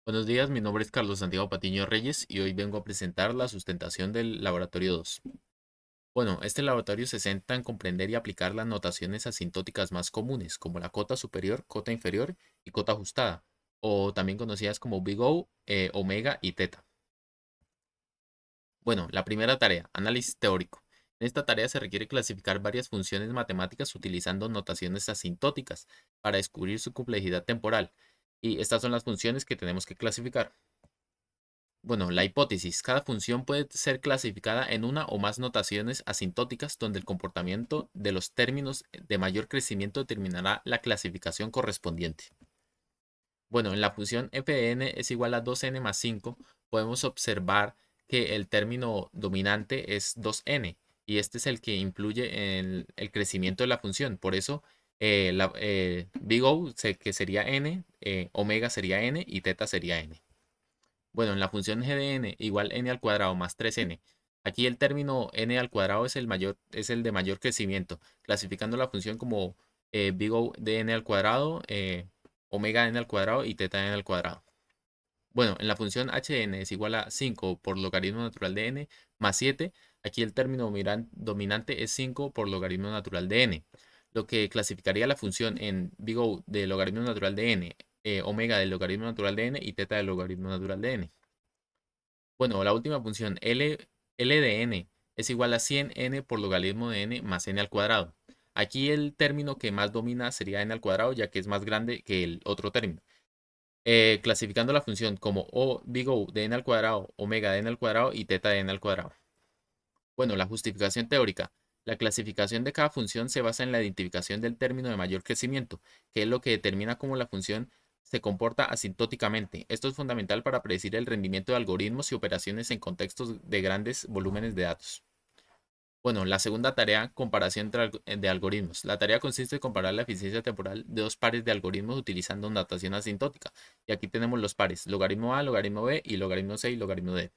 Buenos días, mi nombre es Carlos Santiago Patiño Reyes y hoy vengo a presentar la sustentación del Laboratorio 2. Bueno, este laboratorio se centra en comprender y aplicar las notaciones asintóticas más comunes, como la cota superior, cota inferior y cota ajustada, o también conocidas como Big O, omega y teta. Bueno, la primera tarea, análisis teórico. En esta tarea se requiere clasificar varias funciones matemáticas utilizando notaciones asintóticas para descubrir su complejidad temporal. Y estas son las funciones que tenemos que clasificar. Bueno, la hipótesis. Cada función puede ser clasificada en una o más notaciones asintóticas donde el comportamiento de los términos de mayor crecimiento determinará la clasificación correspondiente. Bueno, en la función f de n es igual a 2n más 5, podemos observar que el término dominante es 2n y este es el que influye en el crecimiento de la función. Por eso, big O que sería n, omega sería n y teta sería n. Bueno, en la función g de n igual n al cuadrado más 3n. Aquí el término n al cuadrado es el de mayor crecimiento, clasificando la función como big O de n al cuadrado, omega n al cuadrado y teta n al cuadrado. Bueno, en la función h de n es igual a 5 por logaritmo natural de n más 7. Aquí el término dominante es 5 por logaritmo natural de n, lo que clasificaría la función en big O de logaritmo natural de n, omega del logaritmo natural de n y teta del logaritmo natural de n. Bueno, la última función L de n es igual a 100n por logaritmo de n más n al cuadrado. Aquí el término que más domina sería n al cuadrado, ya que es más grande que el otro término. Clasificando la función como big O de n al cuadrado, omega de n al cuadrado y teta de n al cuadrado. Bueno, la justificación teórica. La clasificación de cada función se basa en la identificación del término de mayor crecimiento, que es lo que determina cómo la función se comporta asintóticamente. Esto es fundamental para predecir el rendimiento de algoritmos y operaciones en contextos de grandes volúmenes de datos. Bueno, la segunda tarea, comparación de algoritmos. La tarea consiste en comparar la eficiencia temporal de dos pares de algoritmos utilizando notación asintótica. Y aquí tenemos los pares, logaritmo A, logaritmo B y logaritmo C y logaritmo D.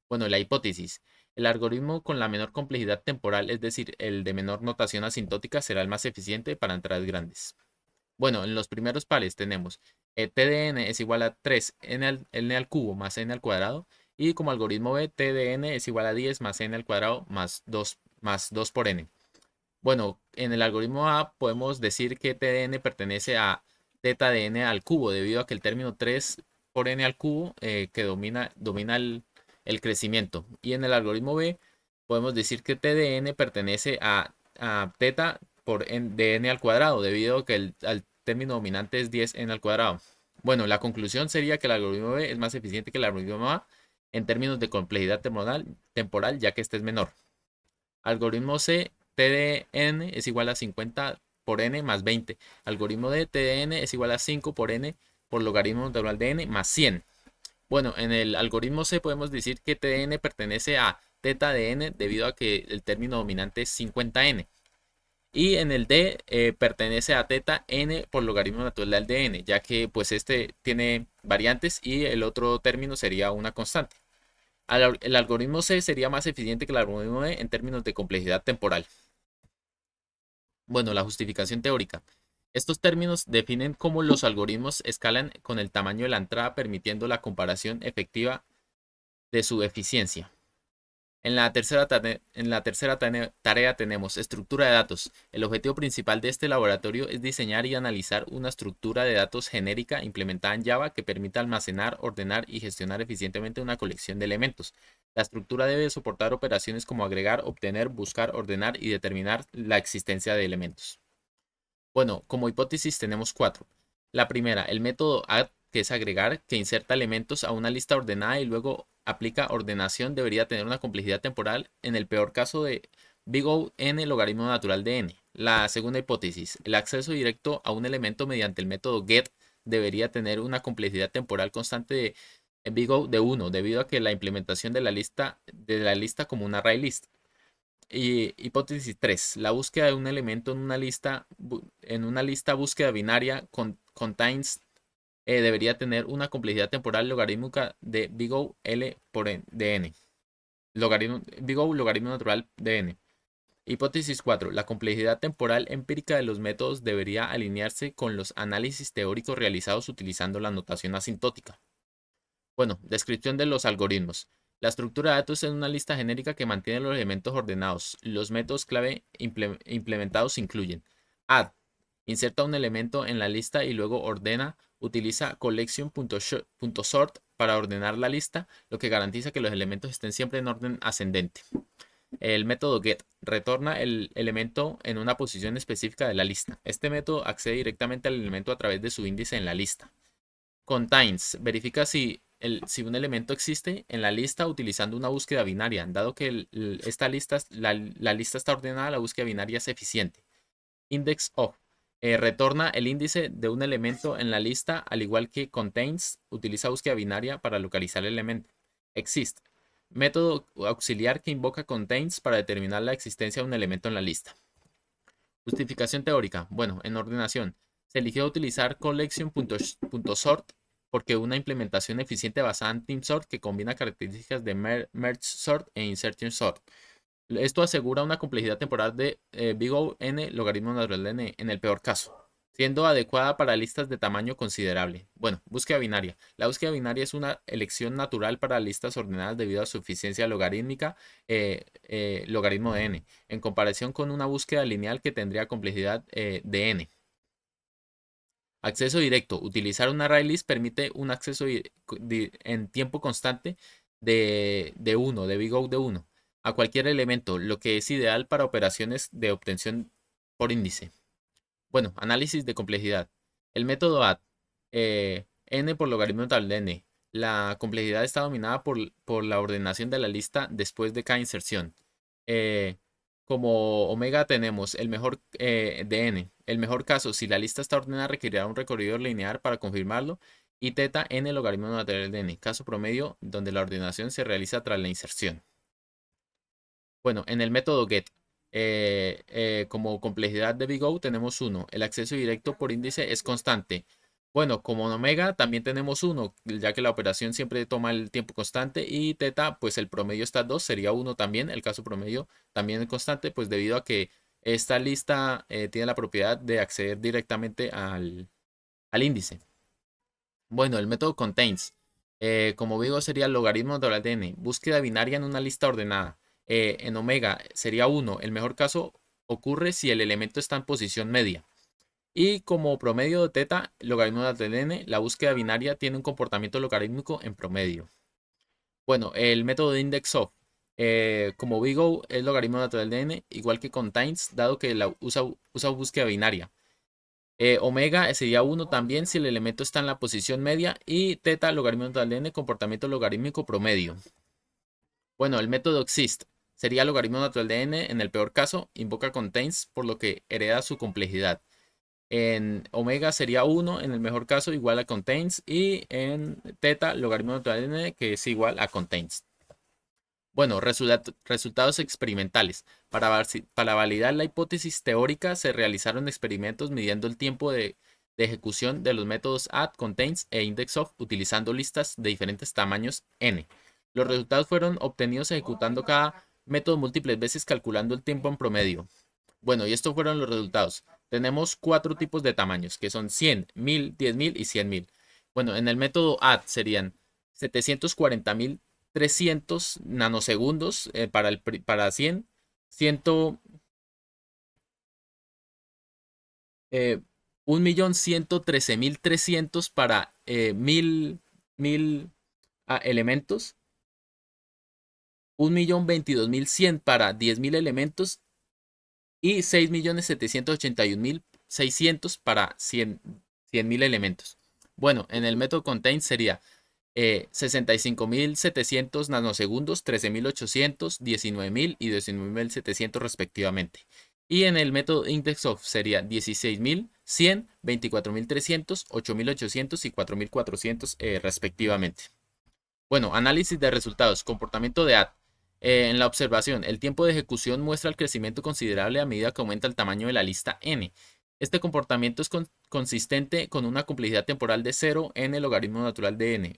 Bueno, la hipótesis. El algoritmo con la menor complejidad temporal, es decir, el de menor notación asintótica, será el más eficiente para entradas grandes. Bueno, en los primeros pares tenemos t de n es igual a 3 n al cubo más n al cuadrado. Y como algoritmo B, t de n es igual a 10 más n al cuadrado más 2 por n. Bueno, en el algoritmo A podemos decir que t de n pertenece a teta de n al cubo, debido a que el término 3 por n al cubo que domina el crecimiento. Y en el algoritmo B podemos decir que t de n pertenece a teta de n al cuadrado, debido a que el término dominante es 10n al cuadrado. Bueno, la conclusión sería que el algoritmo B es más eficiente que el algoritmo A en términos de complejidad temporal, ya que este es menor. Algoritmo C, T de n es igual a 50 por n más 20. Algoritmo D, T de n es igual a 5 por n por logaritmo natural de n más 100. Bueno, en el algoritmo C podemos decir que T de n pertenece a teta de n debido a que el término dominante es 50n. Y en el D pertenece a teta n por logaritmo natural de n, ya que pues este tiene variantes y el otro término sería una constante. El algoritmo C sería más eficiente que el algoritmo D en términos de complejidad temporal. Bueno, la justificación teórica. Estos términos definen cómo los algoritmos escalan con el tamaño de la entrada, permitiendo la comparación efectiva de su eficiencia. En la tercera tarea tenemos estructura de datos. El objetivo principal de este laboratorio es diseñar y analizar una estructura de datos genérica implementada en Java que permita almacenar, ordenar y gestionar eficientemente una colección de elementos. La estructura debe soportar operaciones como agregar, obtener, buscar, ordenar y determinar la existencia de elementos. Bueno, como hipótesis tenemos cuatro. La primera, el método add, que es agregar, que inserta elementos a una lista ordenada y luego aplica ordenación, debería tener una complejidad temporal en el peor caso de big O n logaritmo natural de n. La segunda hipótesis, el acceso directo a un elemento mediante el método get debería tener una complejidad temporal constante de big O de 1, debido a que la implementación de la lista como un array list. Y hipótesis 3. La búsqueda de un elemento en una lista búsqueda binaria contains debería tener una complejidad temporal logarítmica de big O L por n, de n. Big O logaritmo natural de n. Hipótesis 4. La complejidad temporal empírica de los métodos debería alinearse con los análisis teóricos realizados utilizando la notación asintótica. Bueno, descripción de los algoritmos. La estructura de datos es una lista genérica que mantiene los elementos ordenados. Los métodos clave implementados incluyen add, inserta un elemento en la lista y luego ordena, utiliza collection.sort para ordenar la lista, lo que garantiza que los elementos estén siempre en orden ascendente. El método get retorna el elemento en una posición específica de la lista. Este método accede directamente al elemento a través de su índice en la lista. Contains verifica si un elemento existe en la lista utilizando una búsqueda binaria. Dado que la lista está ordenada, la búsqueda binaria es eficiente. Index of retorna el índice de un elemento en la lista, al igual que contains utiliza búsqueda binaria para localizar el elemento. Exist, método auxiliar que invoca contains para determinar la existencia de un elemento en la lista. Justificación teórica. Bueno, en ordenación, se eligió utilizar collection.sort porque una implementación eficiente basada en team sort que combina características de merge sort e insertion sort. Esto asegura una complejidad temporal de big O n logaritmo natural de n en el peor caso, siendo adecuada para listas de tamaño considerable. Bueno, búsqueda binaria. La búsqueda binaria es una elección natural para listas ordenadas debido a su eficiencia logarítmica, logaritmo de n, en comparación con una búsqueda lineal que tendría complejidad de n. Acceso directo. Utilizar un array list permite un acceso en tiempo constante de 1, de big O de 1, a cualquier elemento, lo que es ideal para operaciones de obtención por índice. Bueno, análisis de complejidad. El método add, n por logaritmo notable de n. La complejidad está dominada por la ordenación de la lista después de cada inserción. Como omega tenemos el mejor de n. El mejor caso, si la lista está ordenada, requerirá un recorrido lineal para confirmarlo. Y teta n logaritmo natural de n. Caso promedio, donde la ordenación se realiza tras la inserción. Bueno, en el método get, como complejidad de big O tenemos 1. El acceso directo por índice es constante. Bueno, como en omega también tenemos 1, ya que la operación siempre toma el tiempo constante. Y teta, pues el promedio está 2, sería 1 también. El caso promedio también es constante, pues debido a que esta lista tiene la propiedad de acceder directamente al índice. Bueno, el método contains, como digo, sería el logaritmo natural de n. Búsqueda binaria en una lista ordenada. En omega sería 1. El mejor caso ocurre si el elemento está en posición media. Y como promedio de teta, logaritmo natural de n, la búsqueda binaria tiene un comportamiento logarítmico en promedio. Bueno, el método de index of, como big O es logaritmo natural de n, igual que contains, dado que usa búsqueda binaria. Omega sería 1 también si el elemento está en la posición media. Y teta, logaritmo natural de n, comportamiento logarítmico promedio. Bueno, el método exist sería logaritmo natural de n en el peor caso, invoca contains, por lo que hereda su complejidad. En omega sería 1 en el mejor caso, igual a contains. Y en teta, logaritmo natural de n, que es igual a contains. Bueno, resultados experimentales. Para validar la hipótesis teórica se realizaron experimentos midiendo el tiempo de ejecución de los métodos add, contains e index of utilizando listas de diferentes tamaños n. Los resultados fueron obtenidos ejecutando cada método múltiples veces calculando el tiempo en promedio. Bueno, y estos fueron los resultados. Tenemos 4 tipos de tamaños, que son 100, 1000, 10.000 y 100.000. Bueno, en el método add serían 740.300 nanosegundos para 100, 1.113.300 para 1000 elementos, 1.022.100 para 10.000 elementos y 6.781.600 para 100.000 elementos. Bueno, en el método contain sería 65.700 nanosegundos, 13.800, 19.000 y 19.700 respectivamente. Y en el método index of sería 16.100, 24.300, 8.800 y 4.400 respectivamente. Bueno, análisis de resultados. Comportamiento de add. En la observación, el tiempo de ejecución muestra el crecimiento considerable a medida que aumenta el tamaño de la lista n. Este comportamiento es consistente con una complejidad temporal de 0 n logaritmo natural de n.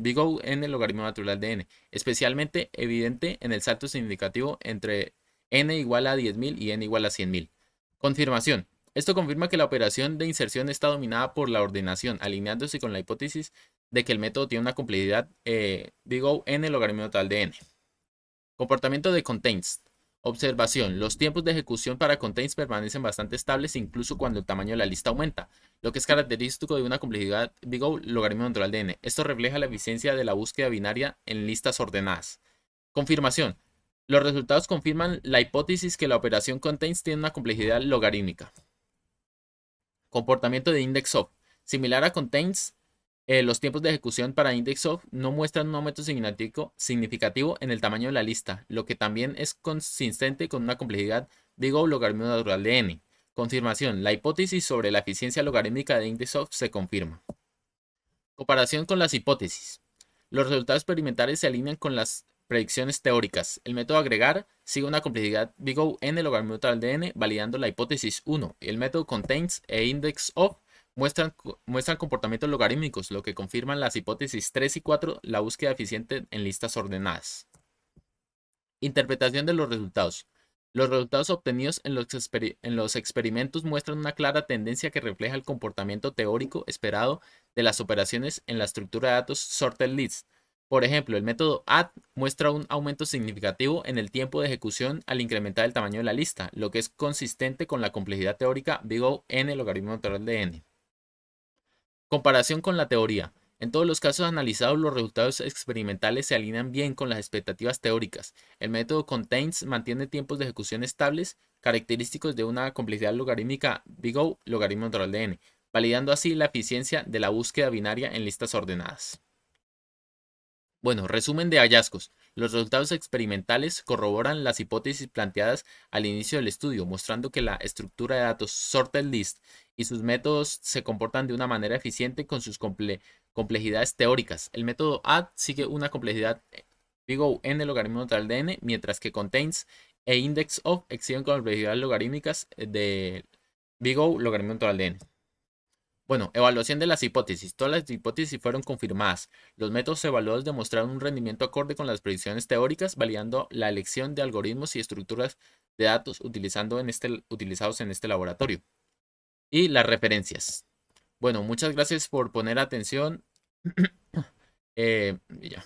Big O n logaritmo natural de n. Especialmente evidente en el salto significativo entre n igual a 10.000 y n igual a 100.000. Confirmación. Esto confirma que la operación de inserción está dominada por la ordenación, alineándose con la hipótesis de que el método tiene una complejidad big O n logaritmo total de n. Comportamiento de containts. Observación. Los tiempos de ejecución para containts permanecen bastante estables incluso cuando el tamaño de la lista aumenta, lo que es característico de una complejidad big O logaritmo natural de n. Esto refleja la eficiencia de la búsqueda binaria en listas ordenadas. Confirmación. Los resultados confirman la hipótesis que la operación contains tiene una complejidad logarítmica. Comportamiento de index of. Similar a contains, los tiempos de ejecución para index of no muestran un aumento significativo en el tamaño de la lista, lo que también es consistente con una complejidad big O logaritmo natural de n. Confirmación. La hipótesis sobre la eficiencia logarítmica de index of se confirma. Comparación con las hipótesis. Los resultados experimentales se alinean con las predicciones teóricas. El método agregar sigue una complejidad big O n logaritmo natural de n, validando la hipótesis 1. El método contains e index of muestran comportamientos logarítmicos, lo que confirman las hipótesis 3 y 4, la búsqueda eficiente en listas ordenadas. Interpretación de los resultados. Los resultados obtenidos en los experimentos muestran una clara tendencia que refleja el comportamiento teórico esperado de las operaciones en la estructura de datos sorted list. Por ejemplo, el método add muestra un aumento significativo en el tiempo de ejecución al incrementar el tamaño de la lista, lo que es consistente con la complejidad teórica big O n logaritmo natural de n. Comparación con la teoría. En todos los casos analizados, los resultados experimentales se alinean bien con las expectativas teóricas. El método contains mantiene tiempos de ejecución estables, característicos de una complejidad logarítmica big O logaritmo natural de n, validando así la eficiencia de la búsqueda binaria en listas ordenadas. Bueno, resumen de hallazgos. Los resultados experimentales corroboran las hipótesis planteadas al inicio del estudio, mostrando que la estructura de datos sorted list y sus métodos se comportan de una manera eficiente con sus complejidades teóricas. El método add sigue una complejidad big O n logaritmo natural de n, mientras que contains e index of exhiben complejidades logarítmicas de big O logaritmo natural de n. Bueno, evaluación de las hipótesis. Todas las hipótesis fueron confirmadas. Los métodos evaluados demostraron un rendimiento acorde con las predicciones teóricas, validando la elección de algoritmos y estructuras de datos utilizados en este laboratorio. Y las referencias. Bueno, muchas gracias por poner atención. Ya.